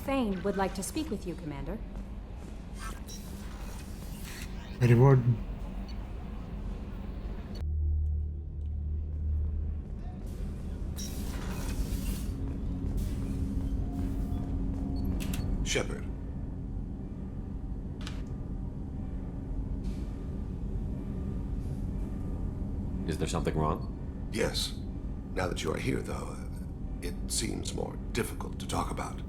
Thane would like to speak with you, Commander. Ready, board. Shepard. Is there something wrong? Yes. Now that you are here, though, it seems more difficult to talk about.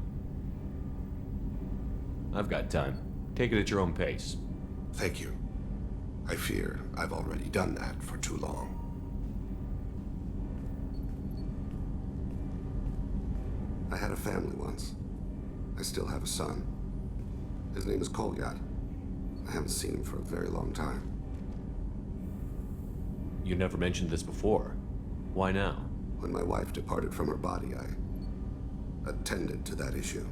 I've got time. Take it at your own pace. Thank you. I fear I've already done that for too long. I had a family once. I still have a son. His name is Kolyat. I haven't seen him for a very long time. You never mentioned this before. Why now? When my wife departed from her body, I attended to that issue.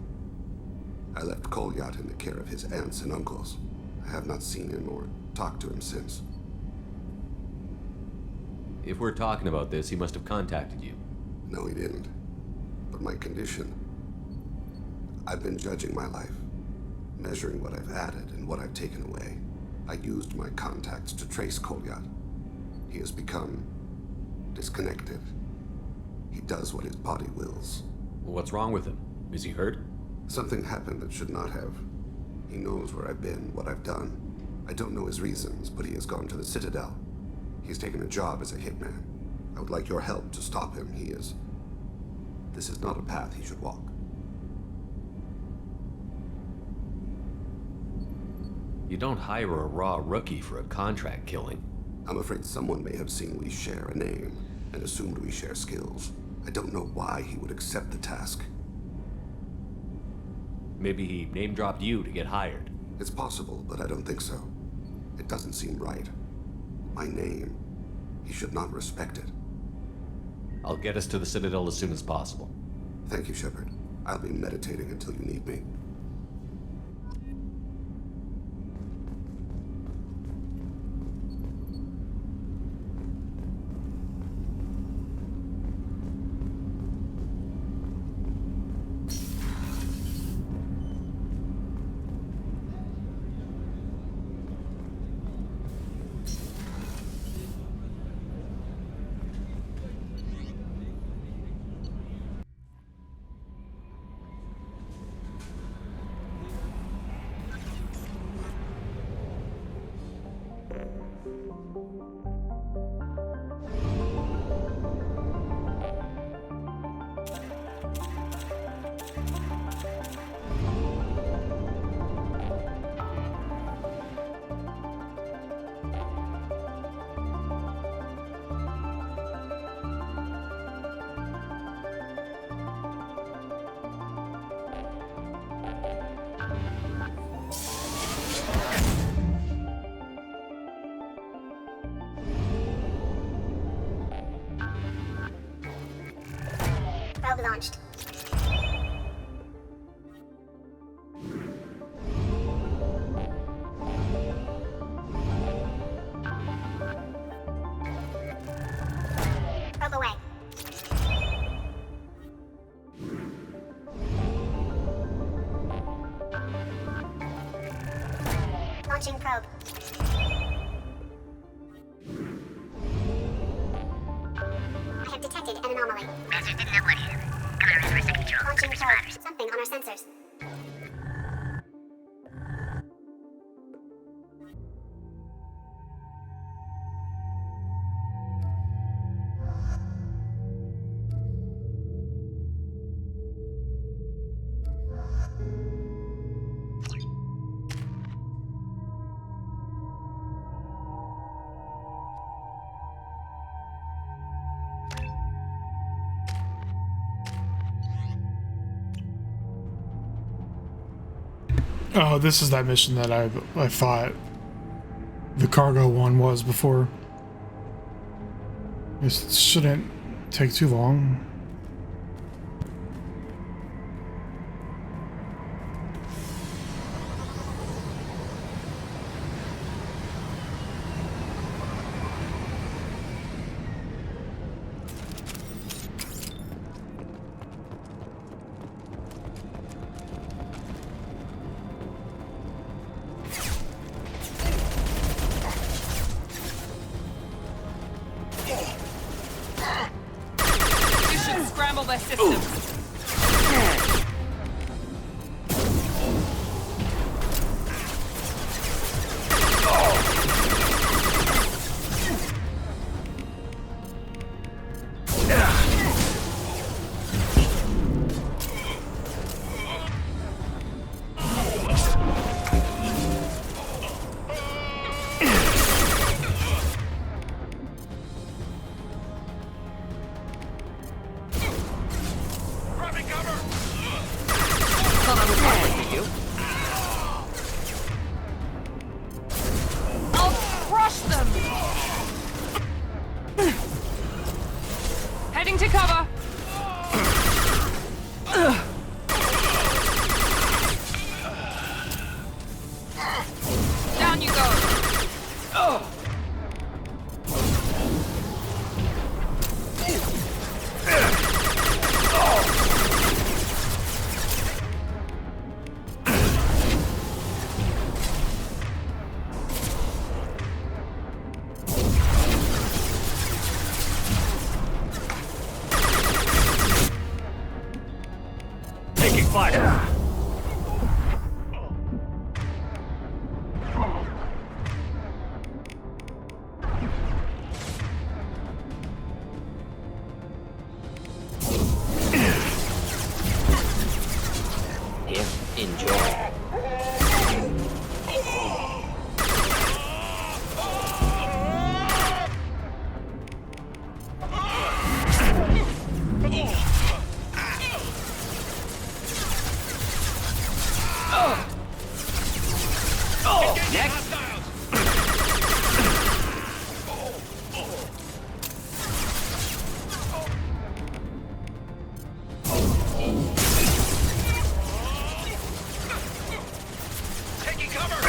I left Kolyat in the care of his aunts and uncles. I have not seen him or talked to him since. If we're talking about this, he must have contacted you. No, he didn't. But my condition... I've been judging my life, measuring what I've added and what I've taken away. I used my contacts to trace Kolyat. He has become disconnected. He does what his body wills. What's wrong with him? Is he hurt? Something happened that should not have. He knows where I've been, what I've done. I don't know his reasons, but he has gone to the Citadel. He's taken a job as a hitman. I would like your help to stop him. This is not a path he should walk. You don't hire a raw rookie for a contract killing. I'm afraid someone may have seen we share a name and assumed we share skills. I don't know why he would accept the task. Maybe he name-dropped you to get hired. It's possible, but I don't think so. It doesn't seem right. My name. He should not respect it. I'll get us to the Citadel as soon as possible. Thank you, Shepard. I'll be meditating until you need me. Probe launched. Probe away. Launching probe. I have detected an anomaly. Launching probe. Something on our sensors. Oh, this is that mission that I thought the cargo one was before. This shouldn't take too long. should scramble their systems. Heading to cover. Down you go. Taking fire. Here, enjoy. Next. Taking cover.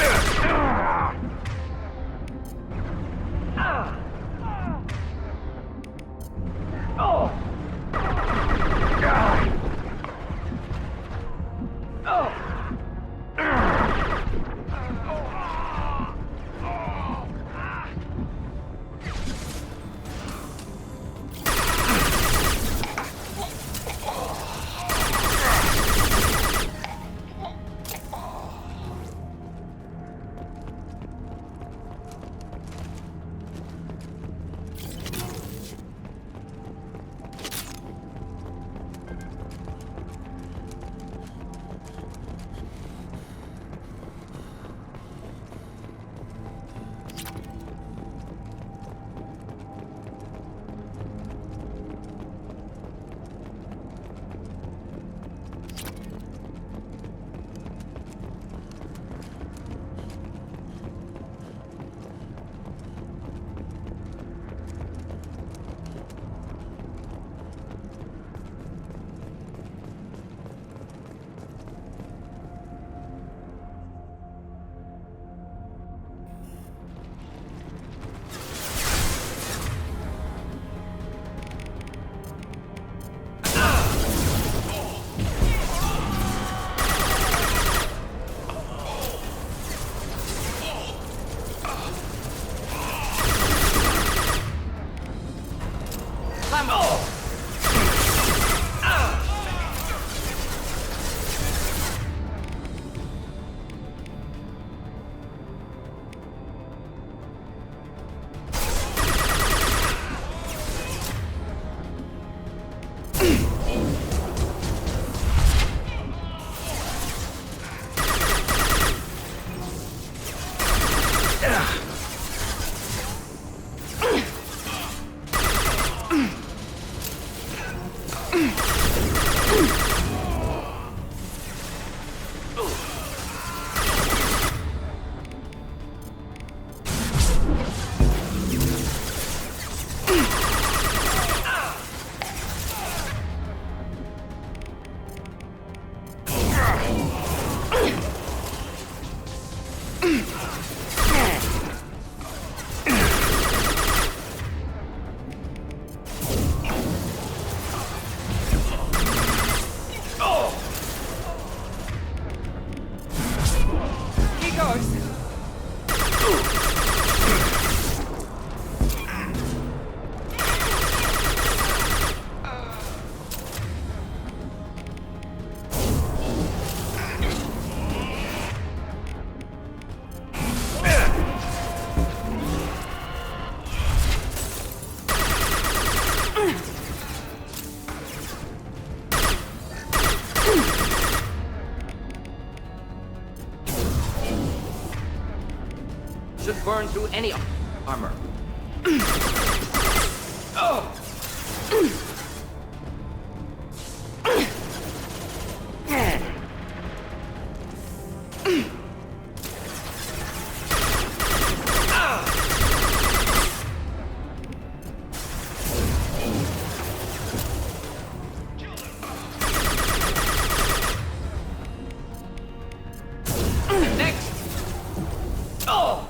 burn through any armor. Next. Oh.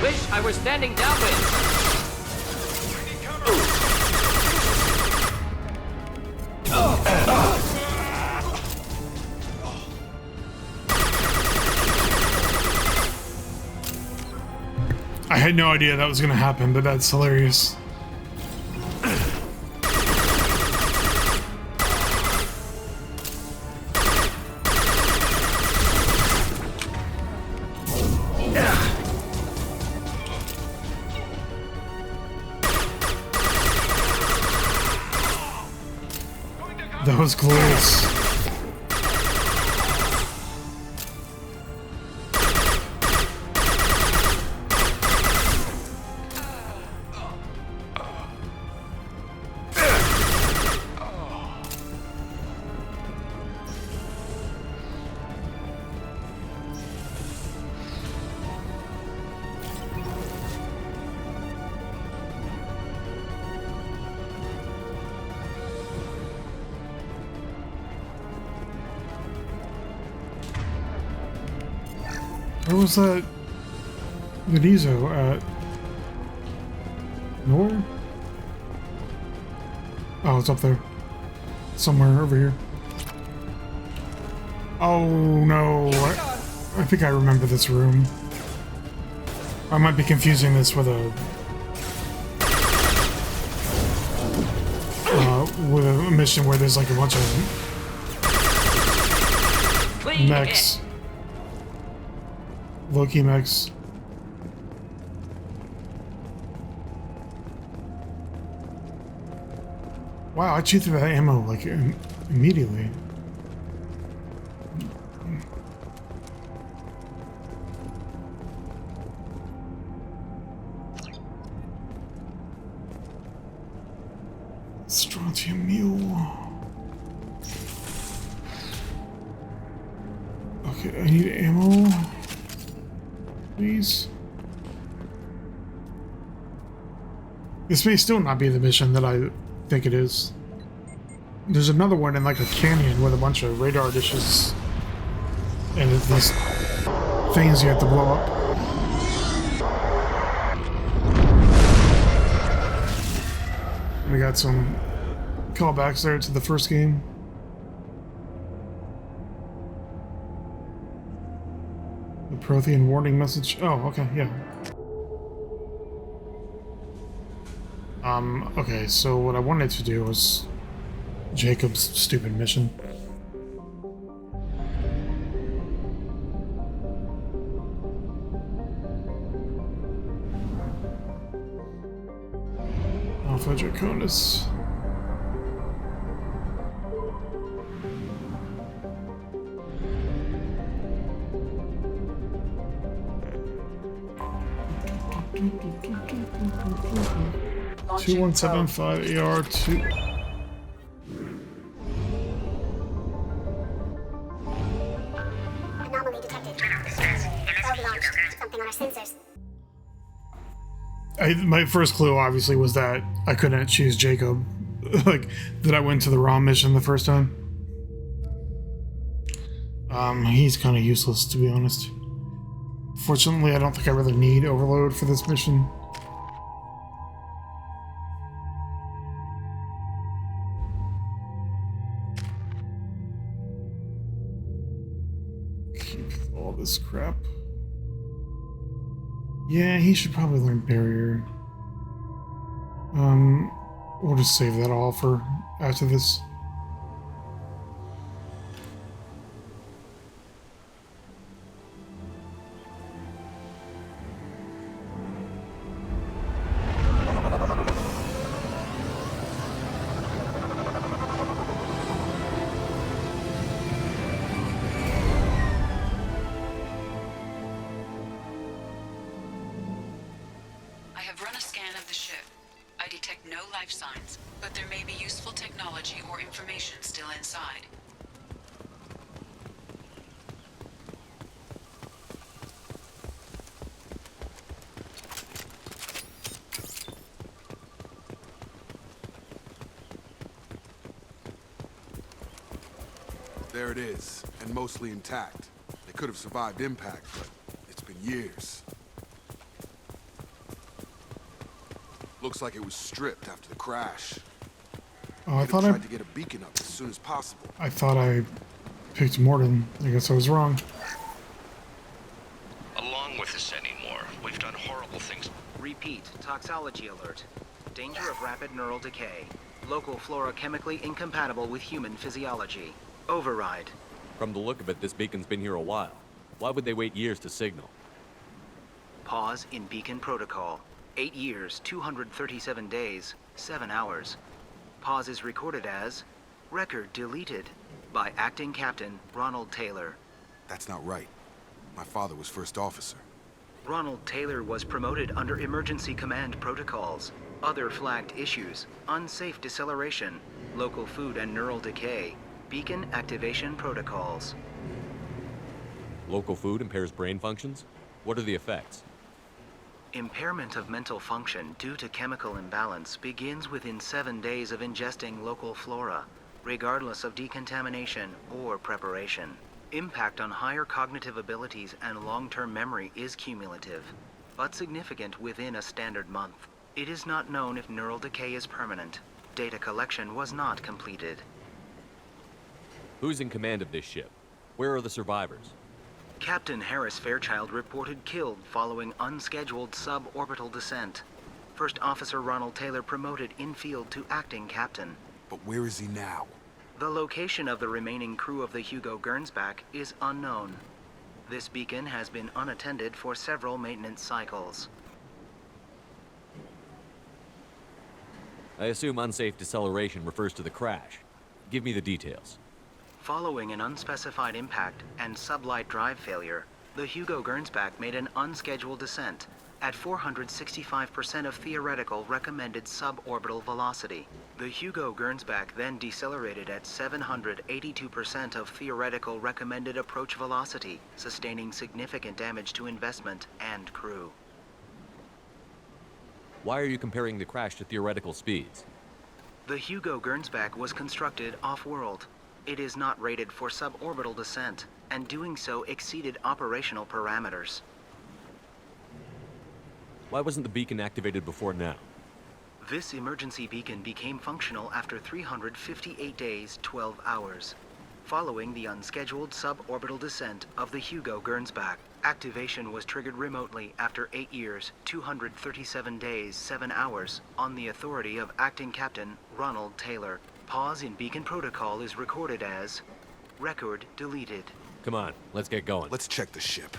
Wish I were standing downwind. I had no idea that was gonna happen, but that's hilarious. That was glorious. Where was that Vinizo at? Nowhere? Oh, it's up there. Somewhere over here. Oh no. I think I remember this room. I might be confusing this with a mission where there's like a bunch of mechs. Loki mechs. Wow, I chewed through that ammo like immediately. Strontium Mule. Okay, I need ammo. Please. This may still not be the mission that I think it is. There's another one in like a canyon with a bunch of radar dishes. And it's these things you have to blow up. We got some callbacks there to the first game. The Prothean warning message. Oh, okay, yeah. Okay, so what I wanted to do was Jacob's stupid mission. Alpha Draconis. Launching 2175 AR2. Anomaly detected. Probe launched. Something on our sensors. My first clue obviously was that I couldn't choose Jacob. Like, that I went to the wrong mission the first time. He's kind of useless, to be honest. Fortunately, I don't think I really need Overload for this mission. Keep all this crap. Yeah, he should probably learn Barrier. We'll just save that all for after this. I have run a scan of the ship. I detect no life signs, but there may be useful technology or information still inside. There it is, and mostly intact. They could have survived impact, but it's been years. Looks like it was stripped after the crash. Oh, I thought tried to get a beacon up as soon as possible. I thought I picked Morden. I guess I was wrong. Along with us anymore. We've done horrible things. Repeat, toxology alert. Danger of rapid neural decay. Local flora chemically incompatible with human physiology. Override. From the look of it, this beacon's been here a while. Why would they wait years to signal? Pause in beacon protocol. 8 years, 237 days, 7 hours. Pause is recorded as record deleted by acting captain Ronald Taylor. That's not right. My father was first officer. Ronald Taylor was promoted under emergency command protocols. Other flagged issues: unsafe deceleration, local food and neural decay, beacon activation protocols. Local food impairs brain functions? What are the effects? Impairment of mental function due to chemical imbalance begins within 7 days of ingesting local flora, regardless of decontamination or preparation. Impact on higher cognitive abilities and long-term memory is cumulative, but significant within a standard month. It is not known if neural decay is permanent. Data collection was not completed. Who's in command of this ship? Where are the survivors? Captain Harris Fairchild reported killed following unscheduled suborbital descent. First Officer Ronald Taylor promoted in-field to acting captain. But where is he now? The location of the remaining crew of the Hugo Gernsback is unknown. This beacon has been unattended for several maintenance cycles. I assume unsafe deceleration refers to the crash. Give me the details. Following an unspecified impact and sublight drive failure, the Hugo Gernsback made an unscheduled descent at 465% of theoretical recommended suborbital velocity. The Hugo Gernsback then decelerated at 782% of theoretical recommended approach velocity, sustaining significant damage to investment and crew. Why are you comparing the crash to theoretical speeds? The Hugo Gernsback was constructed off-world. It is not rated for suborbital descent, and doing so exceeded operational parameters. Why wasn't the beacon activated before now? This emergency beacon became functional after 358 days, 12 hours. Following the unscheduled suborbital descent of the Hugo Gernsback, activation was triggered remotely after 8 years, 237 days, 7 hours, on the authority of Acting Captain Ronald Taylor. Pause in beacon protocol is recorded as record deleted. Come on, let's get going. Let's check the ship.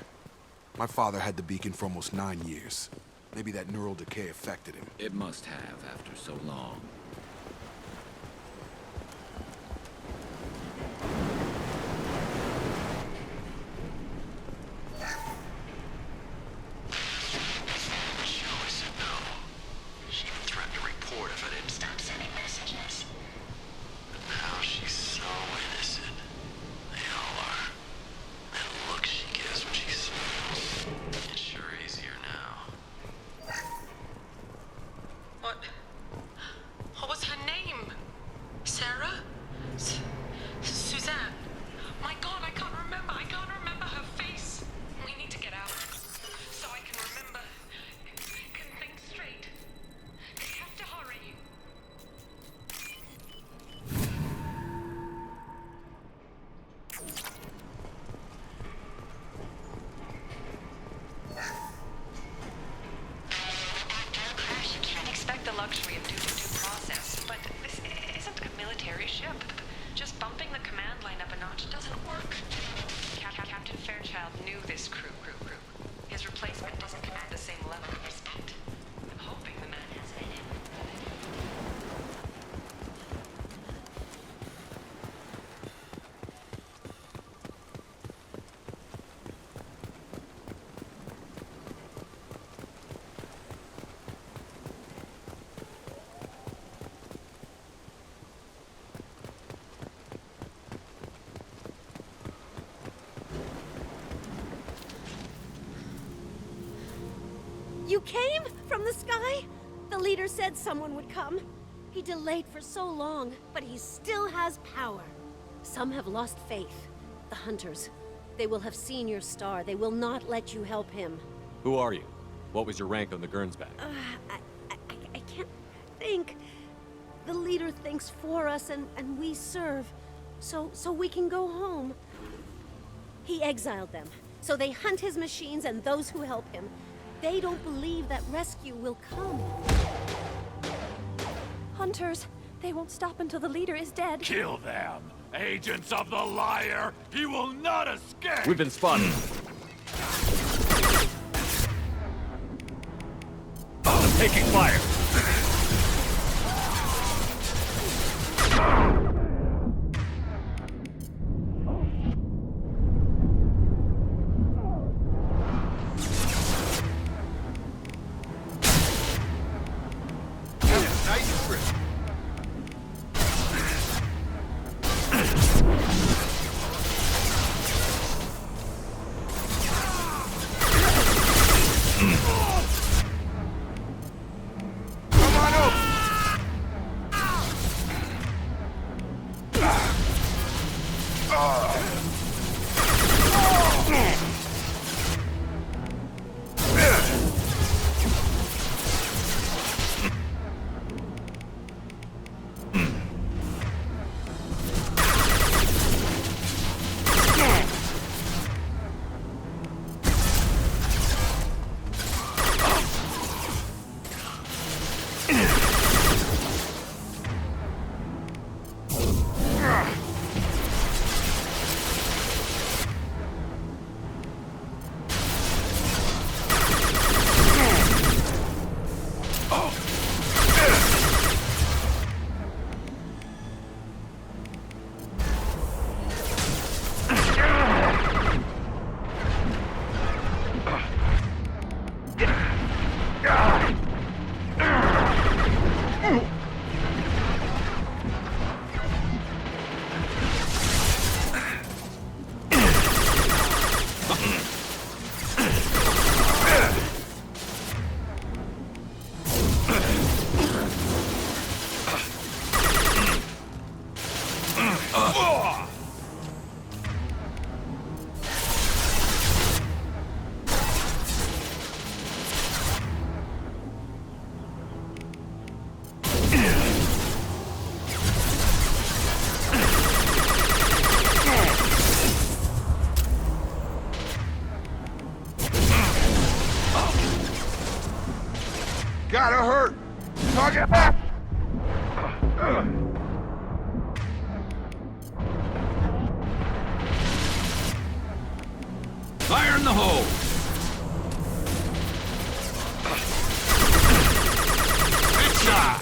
My father had the beacon for almost 9 years. Maybe that neural decay affected him. It must have after so long. Luxury of due process, but this isn't a military ship. Just bumping the command line up a notch doesn't work. Captain Fairchild knew this crew. His replacement doesn't command the same level of respect. I'm hoping the man has it in him. You came from the sky? The leader said someone would come. He delayed for so long, but he still has power. Some have lost faith. The hunters. They will have seen your star. They will not let you help him. Who are you? What was your rank on the Gernsback? I can't think. The leader thinks for us and we serve. So we can go home. He exiled them. So they hunt his machines and those who help him. They don't believe that rescue will come. Hunters, they won't stop until the leader is dead. Kill them! Agents of the liar! He will not escape! We've been spotted. Taking fire! Gotta hurt! Target! Fire in the hole! Headshot!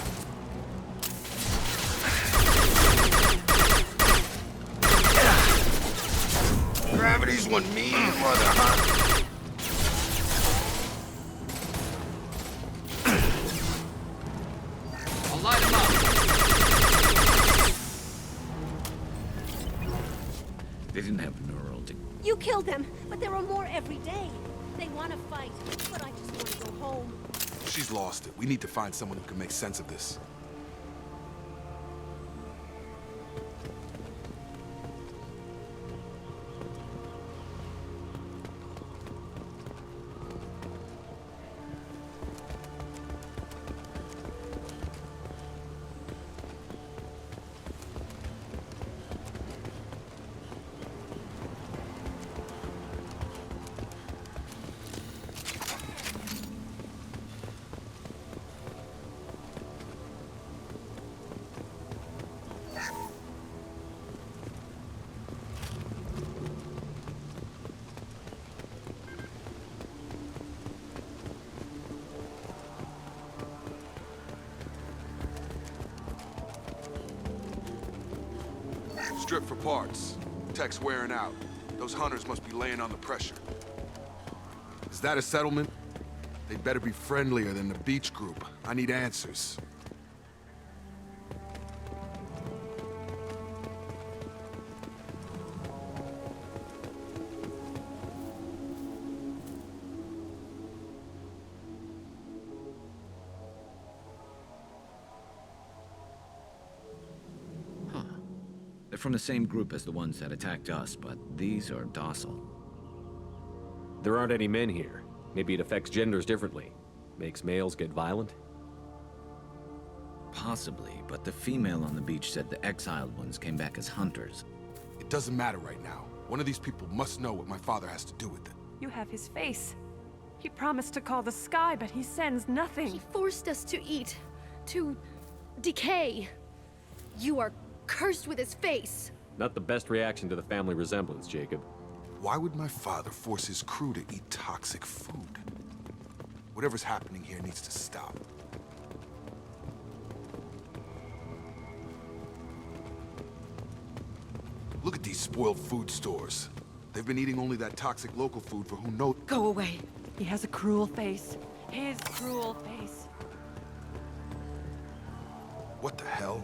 Gravity's one mean mother, huh? I'll light him up. They didn't have neural to... You killed them, but there are more every day. They want to fight, but I just want to go home. She's lost it. We need to find someone who can make sense of this. Strip for parts. Tech's wearing out. Those hunters must be laying on the pressure. Is that a settlement? They'd better be friendlier than the beach group. I need answers. They're from the same group as the ones that attacked us, but these are docile. There aren't any men here. Maybe it affects genders differently. Makes males get violent? Possibly, but the female on the beach said the exiled ones came back as hunters. It doesn't matter right now. One of these people must know what my father has to do with it. You have his face. He promised to call the sky, but he sends nothing. He forced us to eat, to decay. You are cursed with his face. Not the best reaction to the family resemblance, Jacob. Why would my father force his crew to eat toxic food? Whatever's happening here needs to stop. Look at these spoiled food stores. They've been eating only that toxic local food for who knows. Go away. He has a cruel face. His cruel face. What the hell?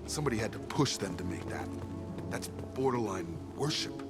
Somebody had to push them to make that. That's borderline worship.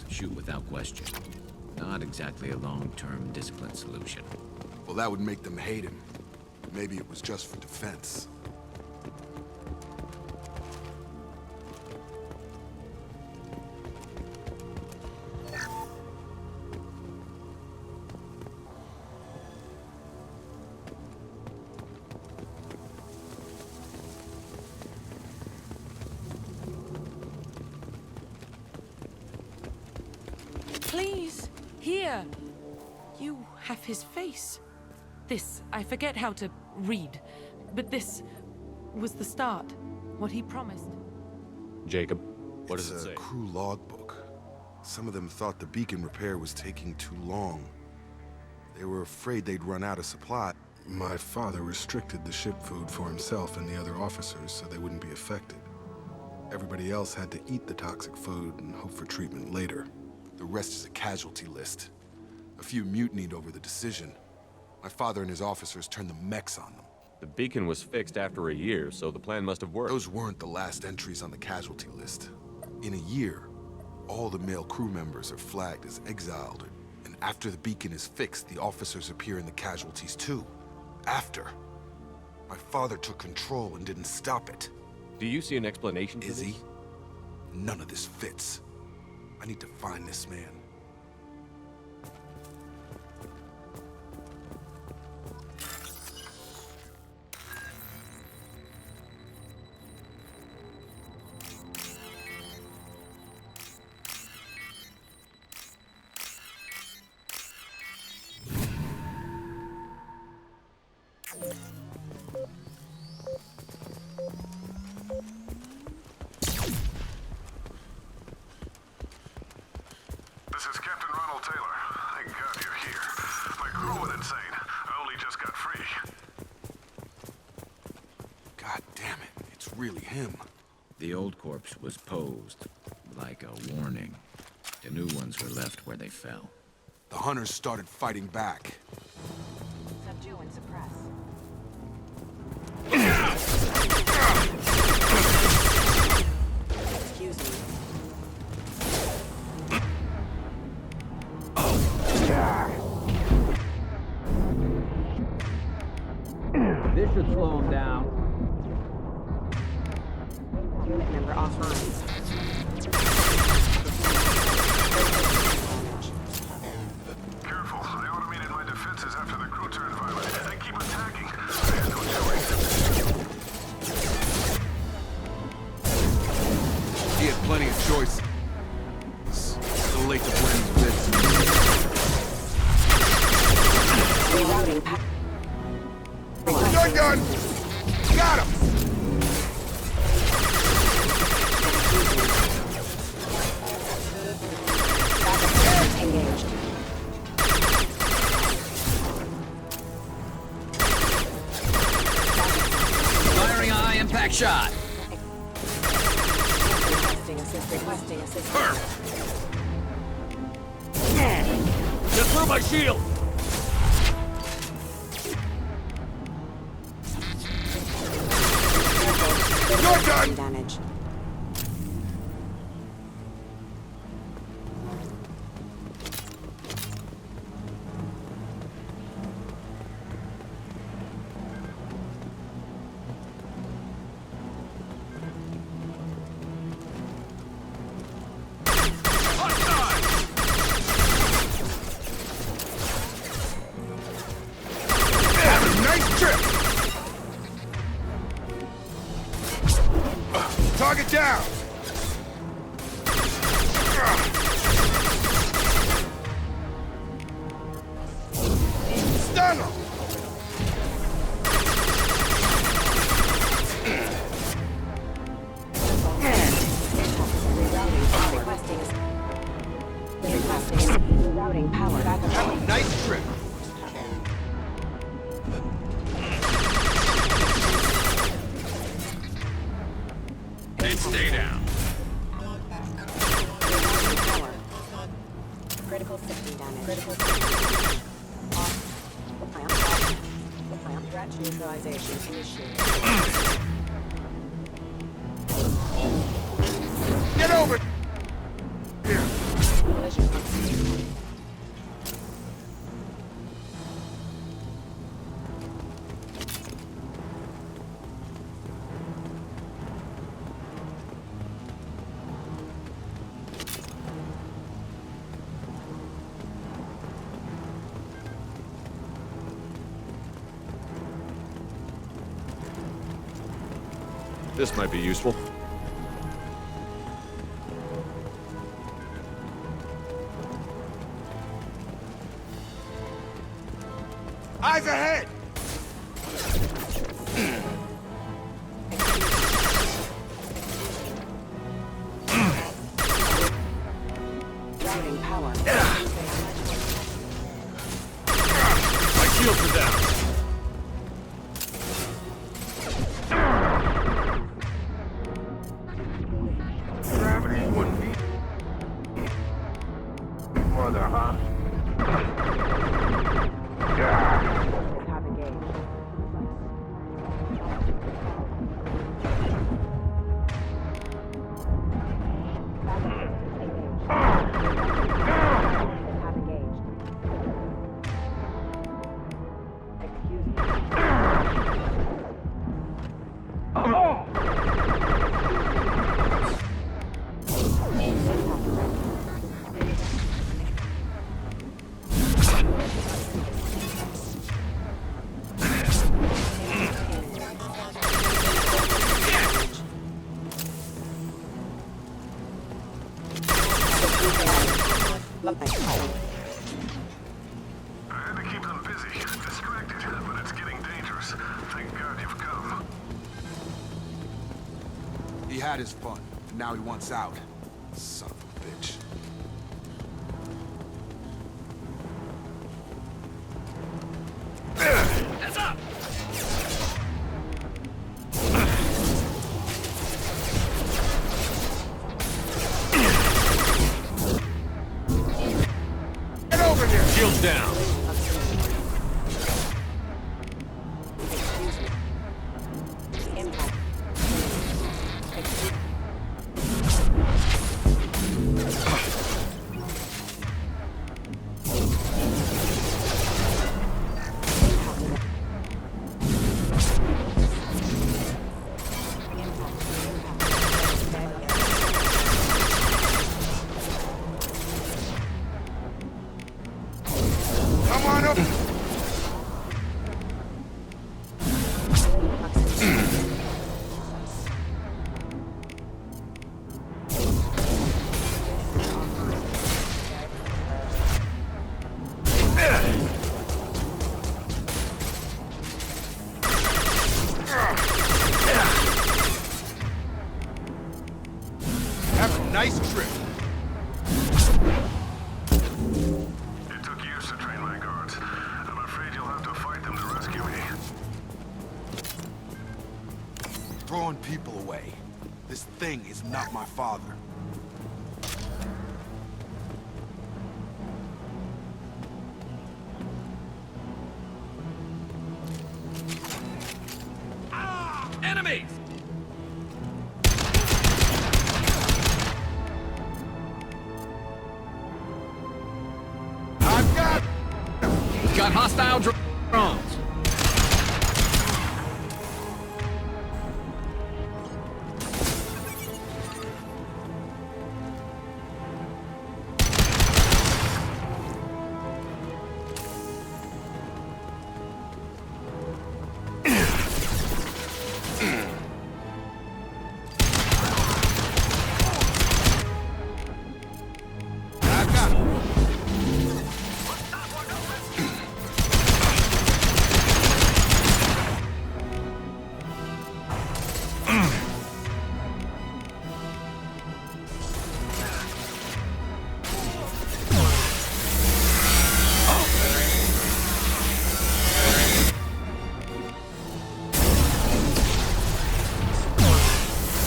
Shoot without question. Not exactly a long-term discipline solution. Well, that would make them hate him. Maybe it was just for defense. Please, here. You have his face. This, I forget how to read, but this was the start. What he promised. Jacob, what does it say? It's a crew logbook. Some of them thought the beacon repair was taking too long. They were afraid they'd run out of supply. My father restricted the ship food for himself and the other officers so they wouldn't be affected. Everybody else had to eat the toxic food and hope for treatment later. The rest is a casualty list. A few mutinied over the decision. My father and his officers turned the mechs on them. The beacon was fixed after a year, so the plan must have worked. Those weren't the last entries on the casualty list. In a year, all the male crew members are flagged as exiled, and after the beacon is fixed, the officers appear in the casualties too. After. My father took control and didn't stop it. Do you see an explanation for this? Izzy, none of this fits. I need to find this man. This is Captain Ronald Taylor. Thank God you're here. My crew went insane. I only just got free. God damn it, it's really him. The old corpse was posed, like a warning. The new ones were left where they fell. The hunters started fighting back. Subdue and suppress. Excuse me. This should slow him down. Unit member offline. Careful. I automated my defenses after the crew turned violent. They keep attacking. I had no choice. He had plenty of choices. Too late to blame this. Rerouting. Gun! Got him! Engaged. Firing a high-impact shot! Requesting assist. Just through my shield! You're done! Damage. Nice trip! Target down! Stun him! Rerouting power. Backup. Nice trip! And stay down. Power. Critical 60 damage. Critical 60. Off. Plant threat neutralization initiated. Get over here! Collision. This might be useful. Eyes ahead! Routing power. My shields are down. Gravity wouldn't be further, huh? I had to keep them busy, distracted, but it's getting dangerous. Thank God you've come. He had his fun. Now he wants out. Son of a bitch. Heads up! Get over here! Shields down. Come on up! Have a nice trip. It took years to train my guards. I'm afraid you'll have to fight them to rescue me. Throwing people away. This thing is not my father. Enemies! I've got... Got hostile drones. I've got...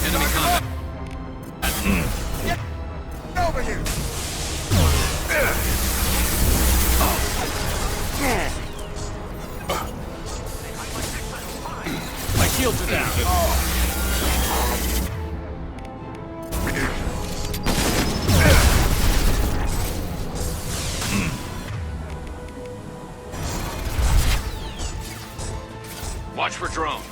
Enemy combat. Get over here! My shields are down. Watch for drones.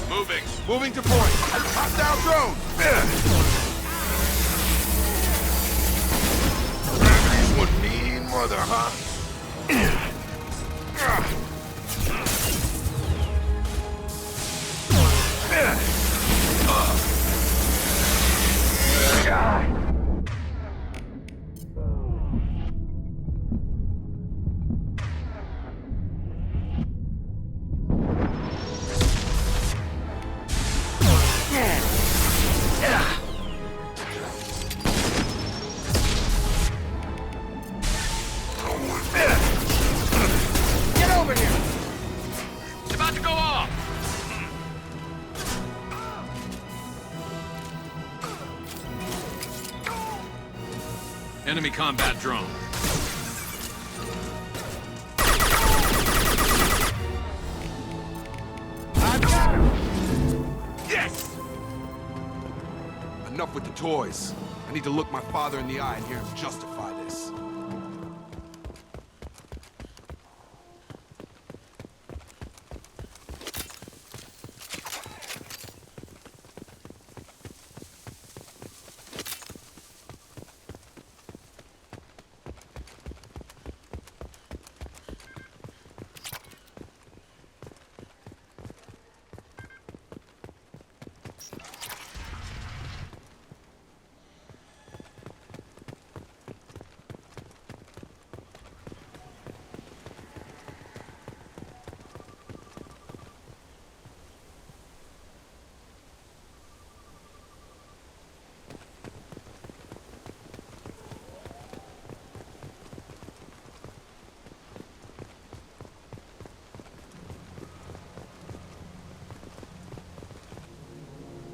Moving. Moving to point. Hostile drone! Gravity's one mean mother, huh? Enemy combat drone. I got him! Yes! Enough with the toys. I need to look my father in the eye and hear him justify this.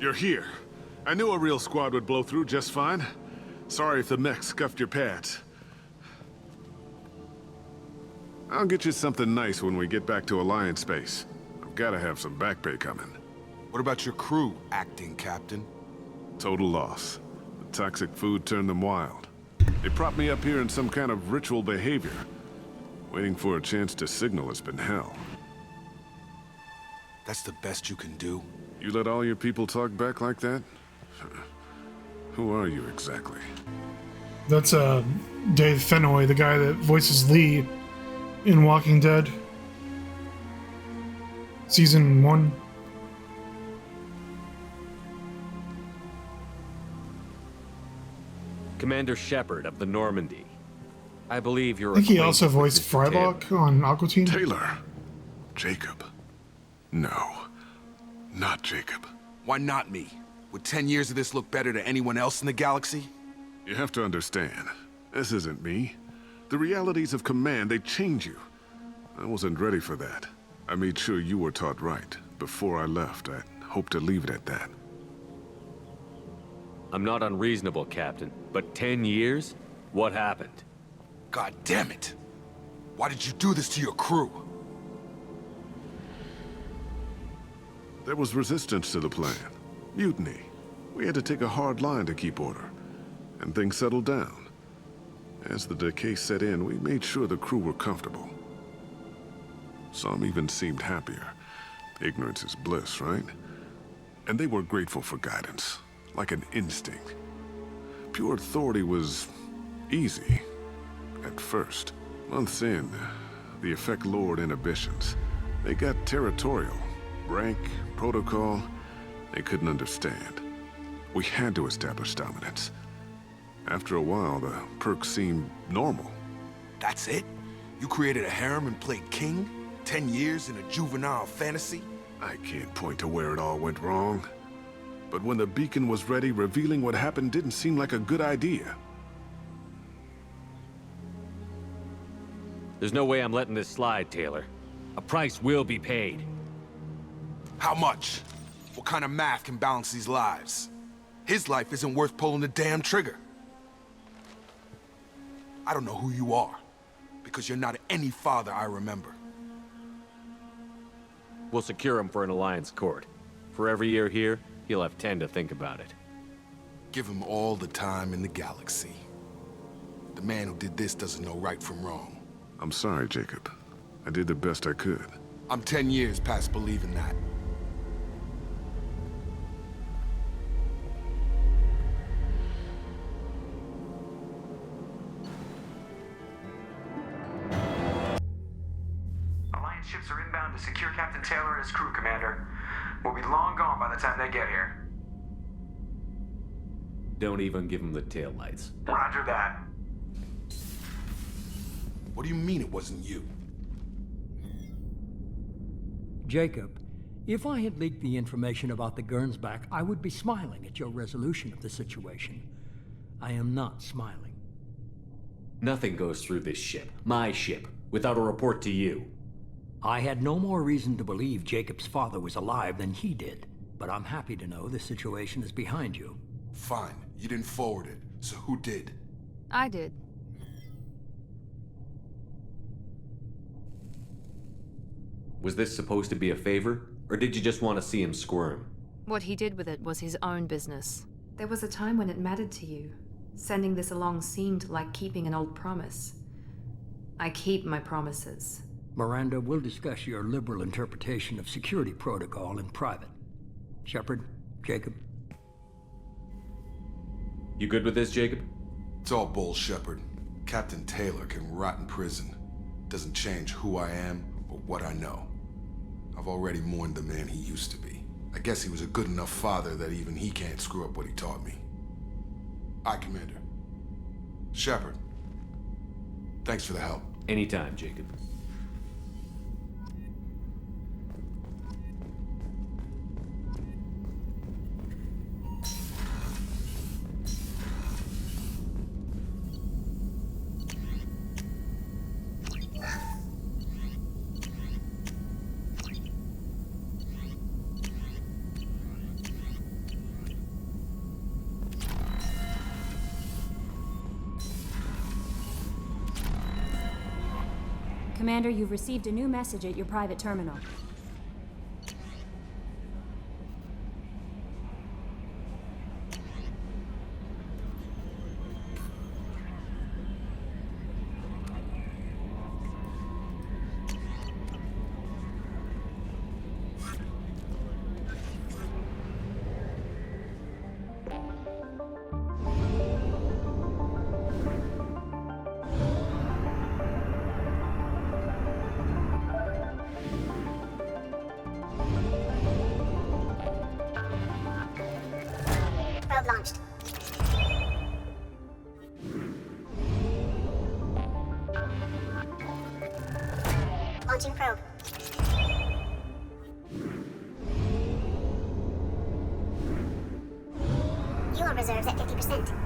You're here. I knew a real squad would blow through just fine. Sorry if the mech scuffed your pads. I'll get you something nice when we get back to Alliance space. I've gotta have some back pay coming. What about your crew, acting captain? Total loss. The toxic food turned them wild. They propped me up here in some kind of ritual behavior. Waiting for a chance to signal has been hell. That's the best you can do? You let all your people talk back like that? Who are you exactly? That's Dave Fennoy, the guy that voices Lee in Walking Dead. Season 1. Commander Shepard of the Normandy. I believe you're I think he acquainted also with voiced Mr. Taylor. Frybach on Aqua Teen. Taylor. Jacob. No. Not Jacob. Why not me? Would 10 years of this look better to anyone else in the galaxy? You have to understand, this isn't me. The realities of command, they change you. I wasn't ready for that. I made sure you were taught right. Before I left, I hoped to leave it at that. I'm not unreasonable, Captain, but 10 years? What happened? God damn it! Why did you do this to your crew? There was resistance to the plan. Mutiny. We had to take a hard line to keep order. And things settled down. As the decay set in, we made sure the crew were comfortable. Some even seemed happier. Ignorance is bliss, right? And they were grateful for guidance, like an instinct. Pure authority was easy, at first. Months in, the effect lowered inhibitions. They got territorial. Rank, protocol, they couldn't understand. We had to establish dominance. After a while, the perks seemed normal. That's it? You created a harem and played king? 10 years in a juvenile fantasy? I can't point to where it all went wrong. But when the beacon was ready, revealing what happened didn't seem like a good idea. There's no way I'm letting this slide, Taylor. A price will be paid. How much? What kind of math can balance these lives? His life isn't worth pulling the damn trigger. I don't know who you are, because you're not any father I remember. We'll secure him for an Alliance court. For every year here, he'll have 10 to think about it. Give him all the time in the galaxy. The man who did this doesn't know right from wrong. I'm sorry, Jacob. I did the best I could. I'm 10 years past believing that. Alliance ships are inbound to secure Captain Taylor and his crew, Commander. We'll be long gone by the time they get here. Don't even give him the taillights. Roger that. What do you mean it wasn't you? Jacob, if I had leaked the information about the Gernsback, I would be smiling at your resolution of the situation. I am not smiling. Nothing goes through this ship, my ship, without a report to you. I had no more reason to believe Jacob's father was alive than he did, but I'm happy to know the situation is behind you. Fine, you didn't forward it, so who did? I did. Was this supposed to be a favor, or did you just want to see him squirm? What he did with it was his own business. There was a time when it mattered to you. Sending this along seemed like keeping an old promise. I keep my promises. Miranda, we'll discuss your liberal interpretation of security protocol in private. Shepard, Jacob. You good with this, Jacob? It's all bull, Shepard. Captain Taylor can rot in prison. Doesn't change who I am or what I know. I've already mourned the man he used to be. I guess he was a good enough father that even he can't screw up what he taught me. Aye, Commander. Shepard, thanks for the help. Anytime, Jacob. Commander, you've received a new message at your private terminal. Probe launched. Launching probe. Fuel reserves at 50%.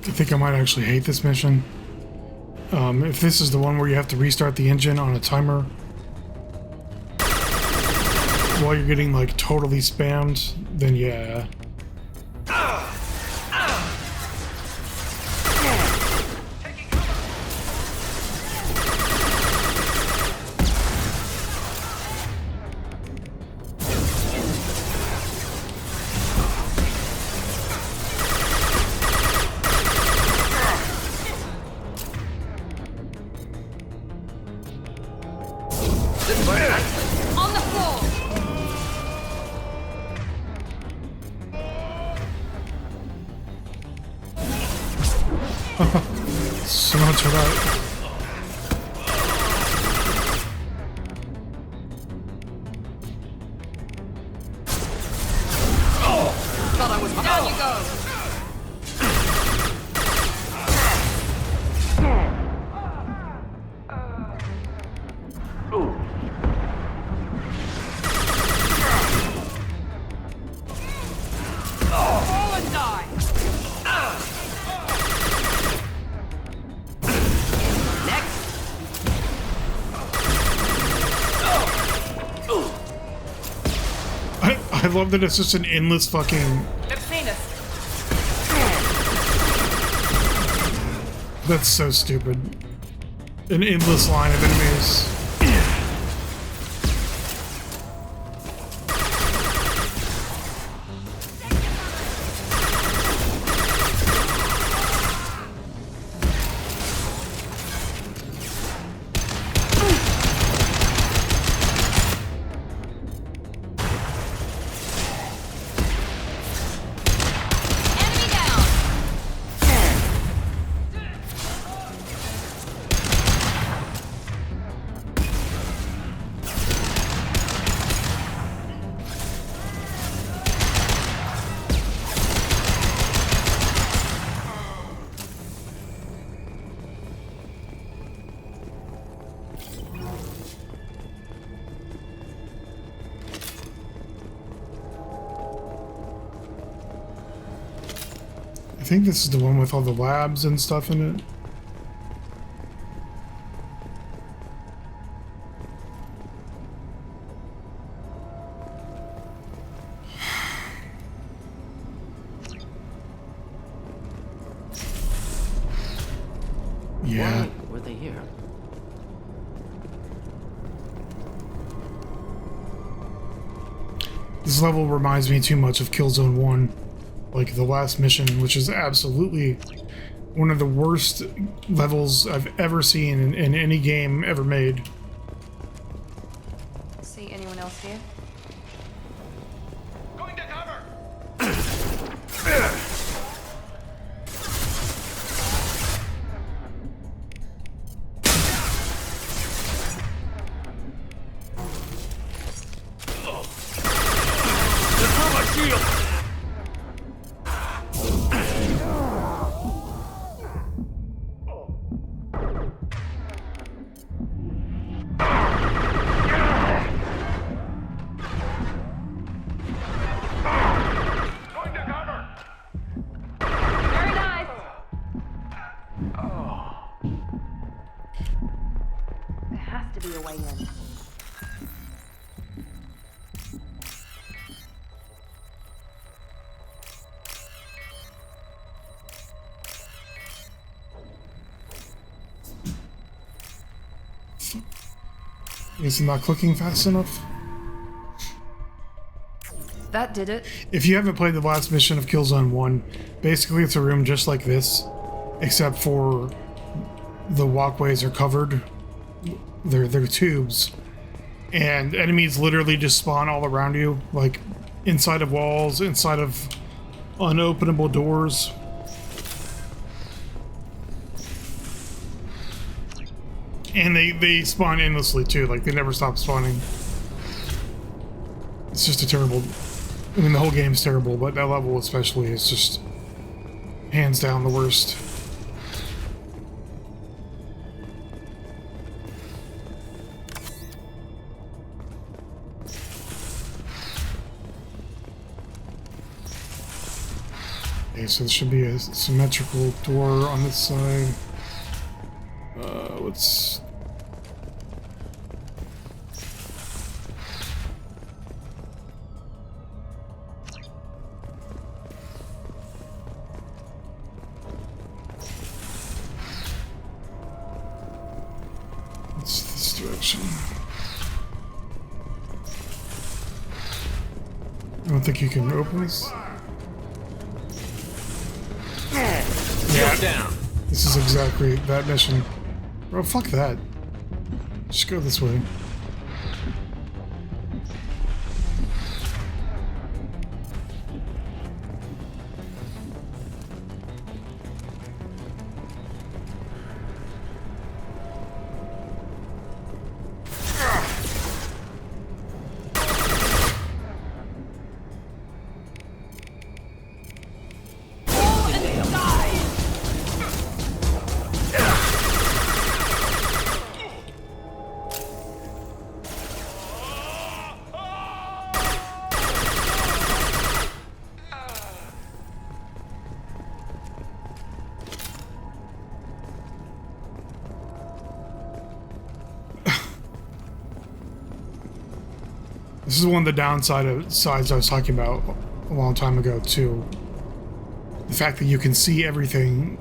I think I might actually hate this mission. If this is the one where you have to restart the engine on a timer while you're getting like totally spammed, then yeah. On the floor! So much for that. Thought I was down you go! Fall and die! I love that it's just an endless fucking... They've seen us. That's so stupid. An endless line of enemies. I think this is the one with all the labs and stuff in it. Yeah. Why were they here? This level reminds me too much of Killzone 1. Like the last mission, which is absolutely one of the worst levels I've ever seen in any game ever made. See anyone else here? Going to cover! Throw my shield! Very nice. There has to be a way in. Is it not clicking fast enough? That did it. If you haven't played the last mission of Killzone 1, basically it's a room just like this, except for the walkways are covered. They're tubes. And enemies literally just spawn all around you, like inside of walls, inside of unopenable doors. And they spawn endlessly too, like they never stop spawning. It's just a terrible... I mean, the whole game's terrible, but that level especially is just hands down the worst. Okay, so there should be a symmetrical door on this side. Let's... What's this direction? I don't think you can open this. Yeah, down. This is exactly that mission. Bro, fuck that. Just go this way. This is one of the sides I was talking about a long time ago, too. The fact that you can see everything,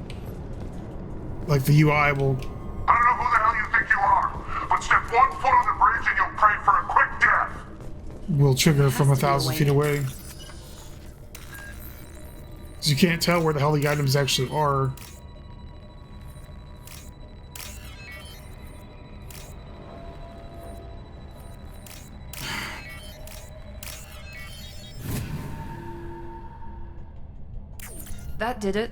like the UI will... I don't know who the hell you think you are, but step 1 foot on the bridge and you'll pray for a quick death. will trigger from 1,000 feet away. So you can't tell where the hell the items actually are. That did it.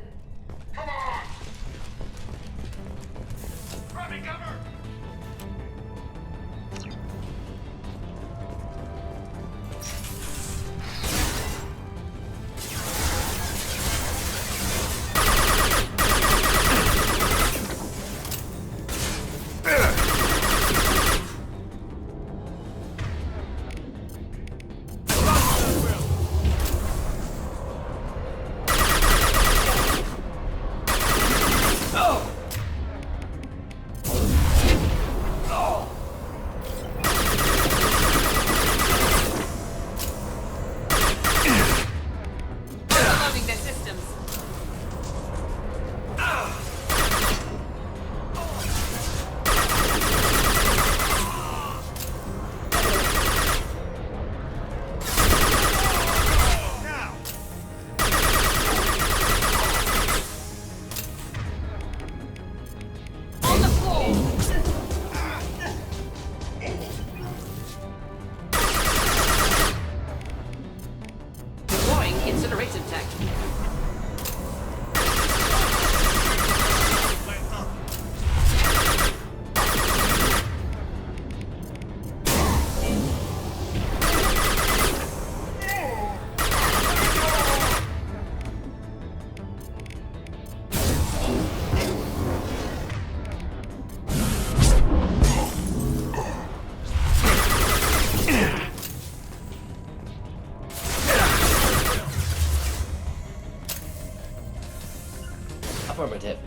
Affirmative.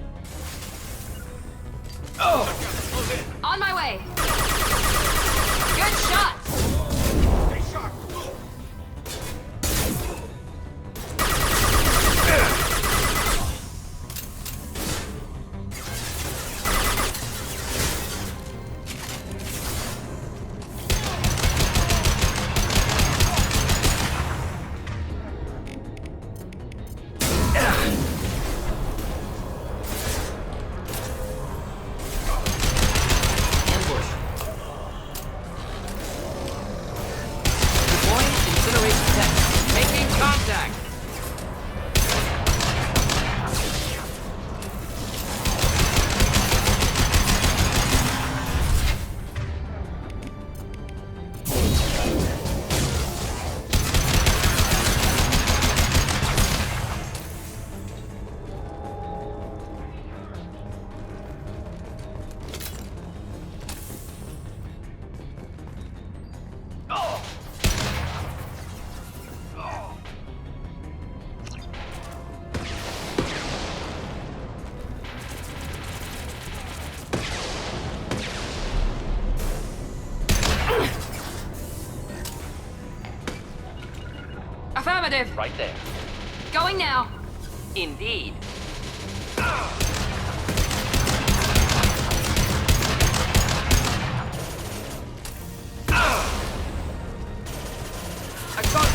Oh! On my way! Good shot! Affirmative. Right there. Going now. Indeed. I got it.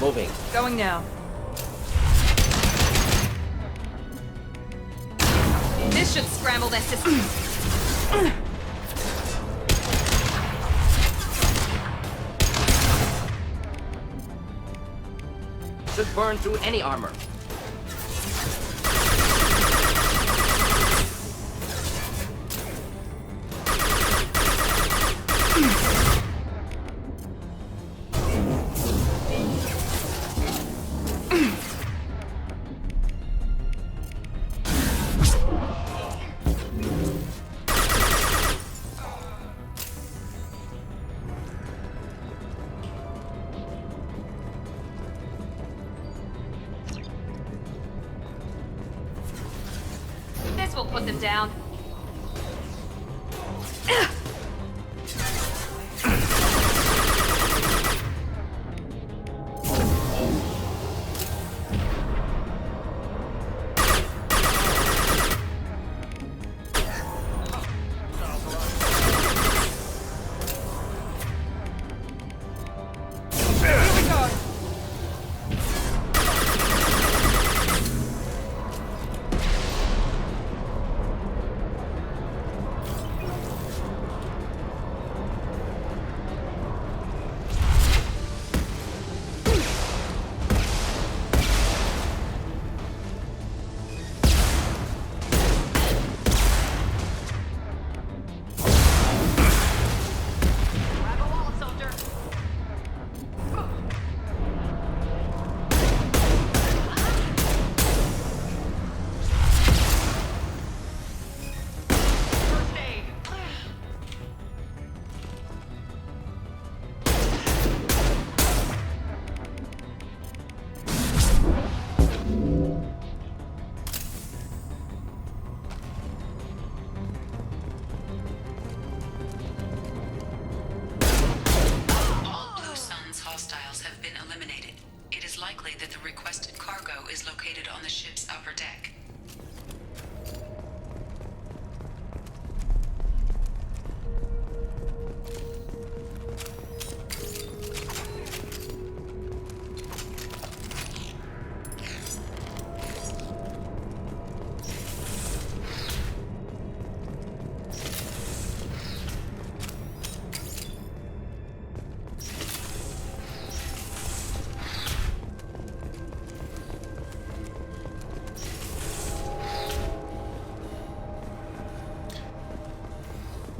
Moving. Going now. This should scramble their systems. Should burn through any armor. will put them down.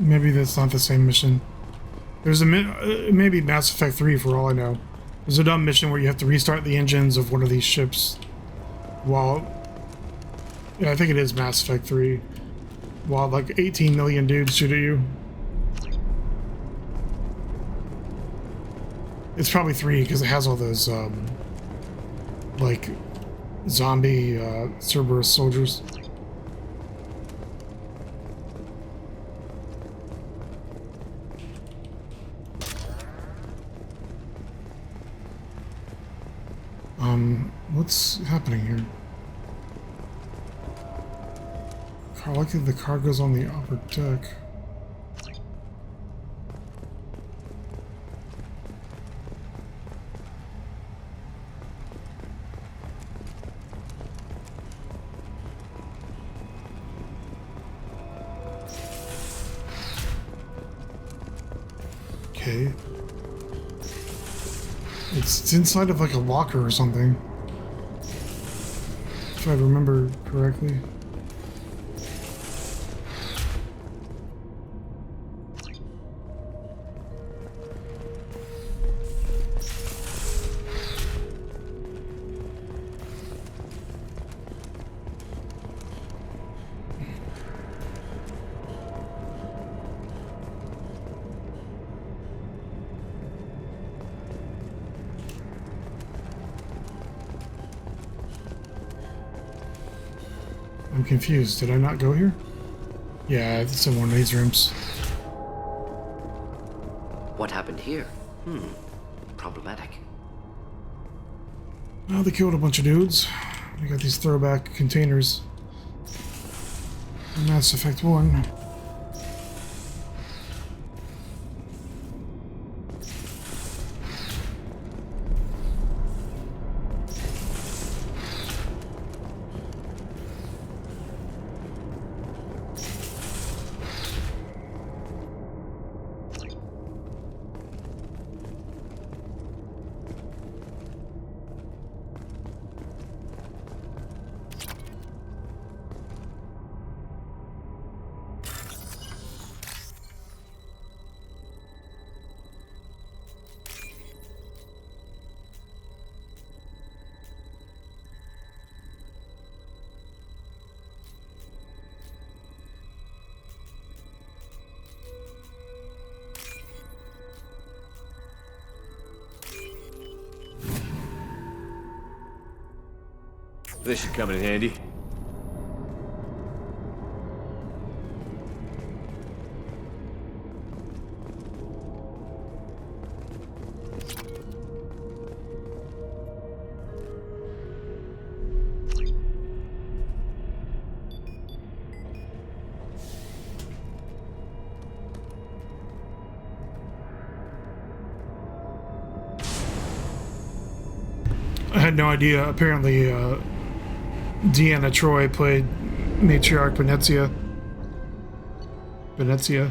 Maybe that's not the same mission. There's a maybe Mass Effect 3 for all I know. There's a dumb mission where you have to restart the engines of one of these ships while... Yeah, I think it is Mass Effect 3. While like 18 million dudes shoot at you. It's probably 3 because it has all those like zombie Cerberus soldiers. What's happening here? I like that the cargo's on the upper deck. Okay. It's inside of like a locker or something. If I remember correctly. I'm confused. Did I not go here? Yeah, it's in one of these rooms. What happened here? Problematic. Well, they killed a bunch of dudes. We got these throwback containers. Mass Effect 1. This should come in handy. I had no idea. Apparently, Deanna Troi played Matriarch Venezia. Venezia.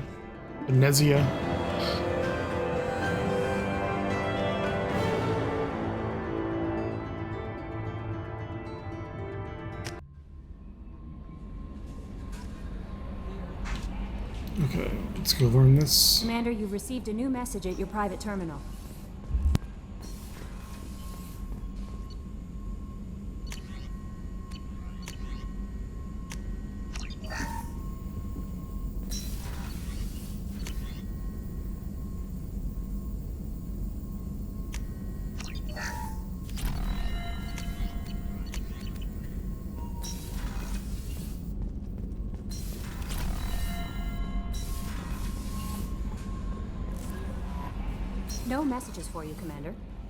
Okay, let's go learn this. Commander, you've received a new message at your private terminal. No messages for you, Commander.